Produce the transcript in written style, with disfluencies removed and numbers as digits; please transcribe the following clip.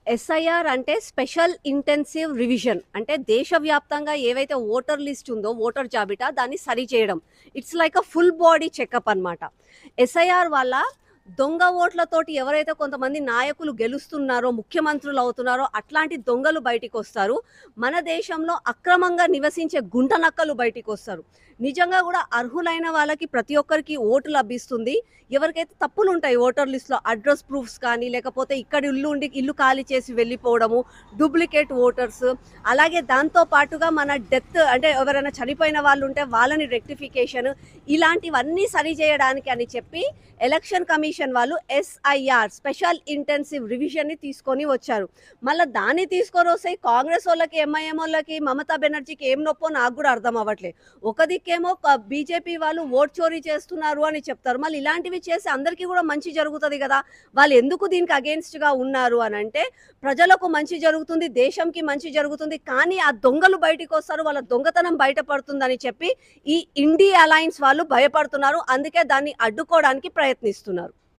SIR అంటే special intensive revision. అంటే దేశవ్యాప్తంగా ఏవైతే ఓటర్ లిస్ట్ ఉందో, ఓటర్ జాబితా దాన్ని సరిచేయడం. It's like a full body checkup అన్నమాట. ఎస్ఐఆర్ వల్ల దొంగ ఓట్లతోటి ఎవరైతే కొంతమంది నాయకులు గెలుస్తున్నారో, ముఖ్యమంత్రులు అవుతున్నారో అట్లాంటి దొంగలు బయటికొస్తారు. మన దేశంలో అక్రమంగా నివసించే గుంట నక్కలు బయటికొస్తారు. నిజంగా గూడా అర్హులైన వాళ్ళకి ప్రతి ఒక్కరికి ఓటు లభిస్తుంది. ఎవరికైతే తప్పులుంటాయి ఓటర్ లిస్ట్‌లో అడ్రెస్ ప్రూఫ్స్ కానీ, లేకపోతే ఇక్కడ ఇల్లు ఉండి ఇల్లు ఖాళీ చేసి వెళ్ళిపోవడము, డూప్లికేట్ ఓటర్స్, అలాగే దాంతో పాటుగా మన డెత్ అంటే ఎవరైనా చనిపోయిన వాళ్ళుంటే వాళ్ళని రెక్టిఫికేషన్ ఇలాంటివన్నీ సరిజేయడానికి అని చెప్పి ఎలక్షన్ కమిషన్ వాళ్ళు ఎస్ఐఆర్ స్పెషల్ ఇంటెన్సివ్ రివిజన్‌ని తీసుకొని వచ్చారు. మళ్ళా దాన్ని తీసుకొనొస్తే కాంగ్రెస్ ఓళ్ళకి, ఎంఐఎం ఓళ్ళకి, మమతా బెనర్జీకి ఏం నొప్పో నాకు గూడా అర్థం అవ్వట్లే. ఒక దిక్కేమో బీజేపీ వాళ్ళు ఓట్ చోరీ చేస్తున్నారు అని చెప్తారు. మళ్ళీ ఇలాంటివి చేస్తే అందరికీ గూడా మంచి జరుగుతది గదా! వాళ్ళు ఎందుకు దీనికి అగెయిన్స్ట్‌గా ఉన్నారు అనంటే, ప్రజలకు మంచి జరుగుతుంది, దేశంకి మంచి జరుగుతుంది. కానీ ఆ దొంగలు బయటికొస్తారు, వాళ్ళ దొంగతనం బయటపడుతుందని చెప్పి ఈ ఇండీ అలయన్స్ వాళ్ళు భయపడుతున్నారు. అందుకే దాన్ని అడ్డుకోవడానికి ప్రయత్నిస్తున్నారు.